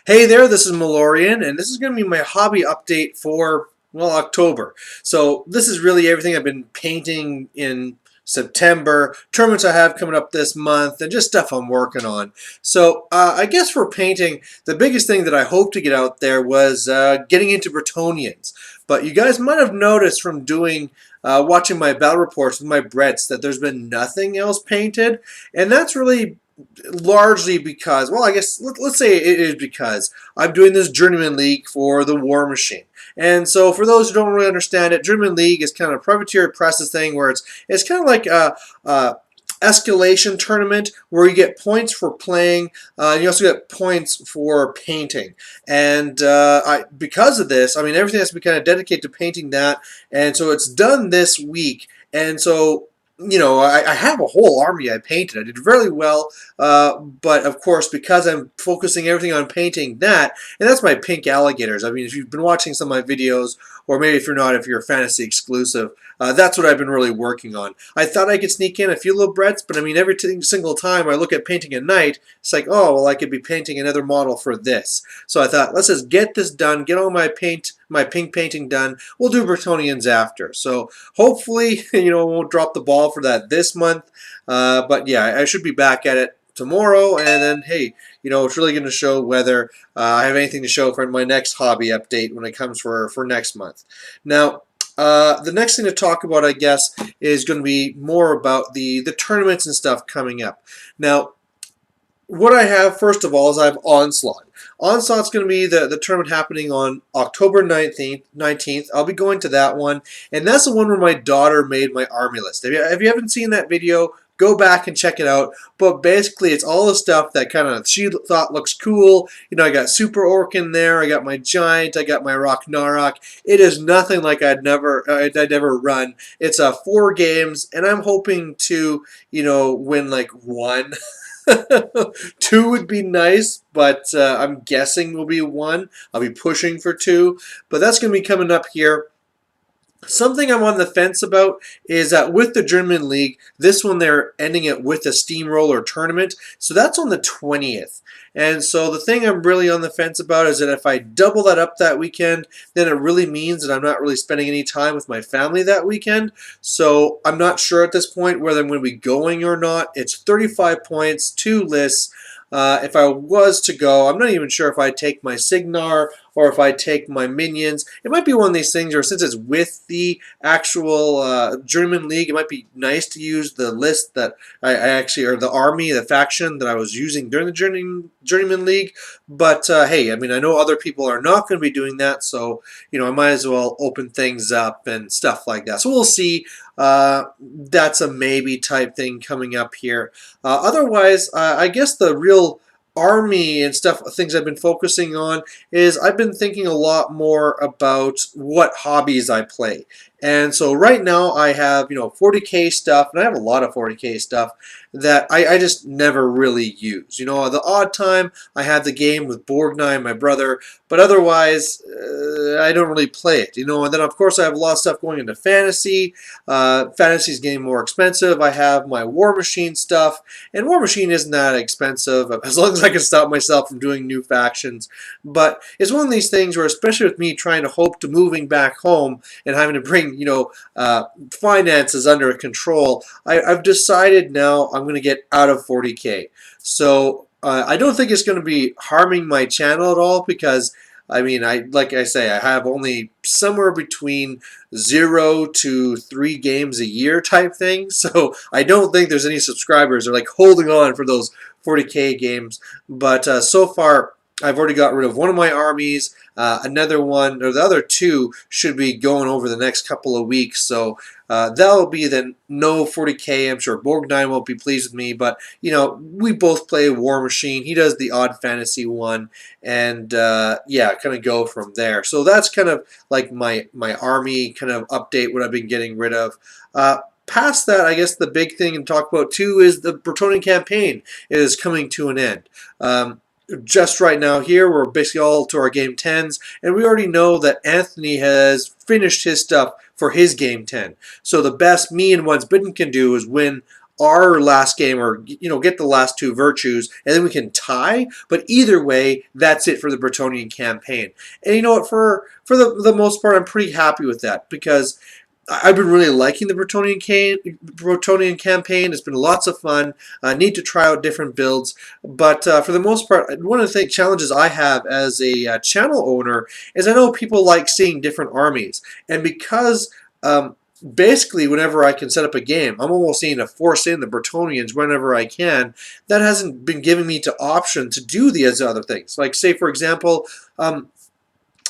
Hey there, this is Malorian, and this is going to be my hobby update for, well, October. So this is really everything I've been painting in September, tournaments I have coming up this month, and just stuff I'm working on. So I guess for painting, the biggest thing that I hope to get out there was getting into Bretonians. But you guys might have noticed from watching my battle reports with my Brets that there's been nothing else painted, and that's really largely because, well, I guess let's say it is because I'm doing this Journeyman League for the War Machine. And so, for those who don't really understand it, Journeyman League is kind of a privateer presses thing where it's kind of like a escalation tournament where you get points for playing. You also get points for painting, and because of this, I mean everything has to be kind of dedicated to painting that, and so it's done this week, and so. I have a whole army I painted. I did really well, but of course, because I'm focusing everything on painting that, and that's my pink alligators. I mean, if you've been watching some of my videos, or maybe if you're not, if you're a fantasy exclusive, that's what I've been really working on. I thought I could sneak in a few little Brets, but I mean, every single time I look at painting at night, it's like, oh, well, I could be painting another model for this. So I thought, let's just get this done, get all my pink painting done. We'll do Bretonians after. So hopefully, won't drop the ball for that this month. But yeah, I should be back at it tomorrow, and then hey, it's really going to show whether I have anything to show for my next hobby update when it comes for next month. Now, the next thing to talk about, I guess, is going to be more about the tournaments and stuff coming up. Now, what I have, first of all, is I have Onslaught. Onslaught's going to be the tournament happening on October 19th. I'll be going to that one. And that's the one where my daughter made my army list. If you haven't seen that video, go back and check it out. But basically, it's all the stuff that kind of she thought looks cool. I got Super Orc in there. I got my Giant. I got my Rock Narok. It is nothing like I'd never run. It's 4 games, and I'm hoping to, win like 1. 2 would be nice, but I'm guessing will be 1. I'll be pushing for 2, but that's going to be coming up here. Something I'm on the fence about is that with the German League, this one they're ending it with a steamroller tournament, so that's on the 20th. And so the thing I'm really on the fence about is that if I double that up that weekend, then it really means that I'm not really spending any time with my family that weekend. So I'm not sure at this point whether I'm going to be going or not. It's 35 points, 2 lists. If I was to go, I'm not even sure if I'd take my Signar or if I take my minions. It might be one of these things where since it's with the actual German League, it might be nice to use the list that I actually, or the army, the faction that I was using during the Journeyman League. But hey, I mean, I know other people are not going to be doing that, so I might as well open things up and stuff like that. So we'll see. That's a maybe type thing coming up here. Otherwise, I guess the real army and things I've been focusing on is I've been thinking a lot more about what hobbies I play. And so right now I have 40K stuff, and I have a lot of 40K stuff that I just never really use. The odd time I have the game with Borgnine and my brother, but otherwise I don't really play it. And then of course I have a lot of stuff going into fantasy. Fantasy's getting more expensive. I have my War Machine stuff, and War Machine isn't that expensive as long as I can stop myself from doing new factions. But it's one of these things where, especially with me trying to hope to moving back home and having to bring finances under control, I've decided now I'm going to get out of 40K. So I don't think it's going to be harming my channel at all because I mean, like I say, I have only somewhere between 0 to 3 games a year type thing. So I don't think there's any subscribers that are like holding on for those 40K games. But so far, I've already got rid of one of my armies. Another one, or the other 2, should be going over the next couple of weeks. So that'll be the no 40K. I'm sure Borgnine won't be pleased with me, but we both play War Machine. He does the odd fantasy one, and yeah, kind of go from there. So that's kind of like my army kind of update. What I've been getting rid of. Past that, I guess the big thing to talk about too is the Bretonian campaign is coming to an end. Just right now here, we're basically all to our game 10s, and we already know that Anthony has finished his stuff for his game 10. So the best me and One's Bidden can do is win our last game, or get the last two virtues, and then we can tie. But either way, that's it for the Bretonnian campaign. And you know what? For the most part, I'm pretty happy with that because I've been really liking the Bretonnian campaign. It's been lots of fun. I need to try out different builds, but for the most part, one of the challenges I have as a channel owner is I know people like seeing different armies, and because basically whenever I can set up a game, I'm almost needing to force in the Bretonnians whenever I can. That hasn't been giving me the option to do these other things. Like say for example.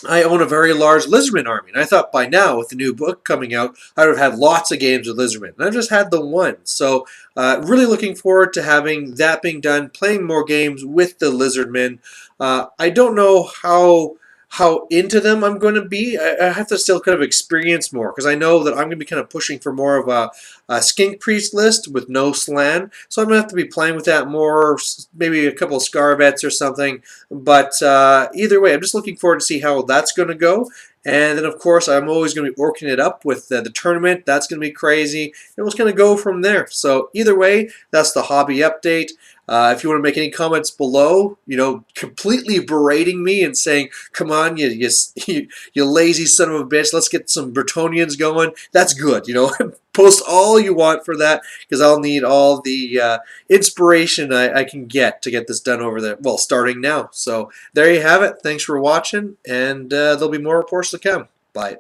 I own a very large lizardman army, and I thought by now, with the new book coming out, I would have had lots of games with lizardmen. And I've just had the one. So, really looking forward to having that being done, playing more games with the lizardmen. I don't know how into them I'm going to be. I have to still kind of experience more because I know that I'm going to be kind of pushing for more of a skink priest list with no slan. So I'm going to have to be playing with that more, maybe a couple of scarvets or something. But either way, I'm just looking forward to see how that's going to go. And then, of course, I'm always going to be orking it up with the tournament. That's going to be crazy. And we're just going to go from there. So either way, that's the hobby update. If you want to make any comments below, completely berating me and saying, "Come on, you lazy son of a bitch, let's get some Bretonnians going." That's good. Post all you want for that because I'll need all the inspiration I can get to get this done over there. Well, starting now. So there you have it. Thanks for watching, and there'll be more reports to come. Bye.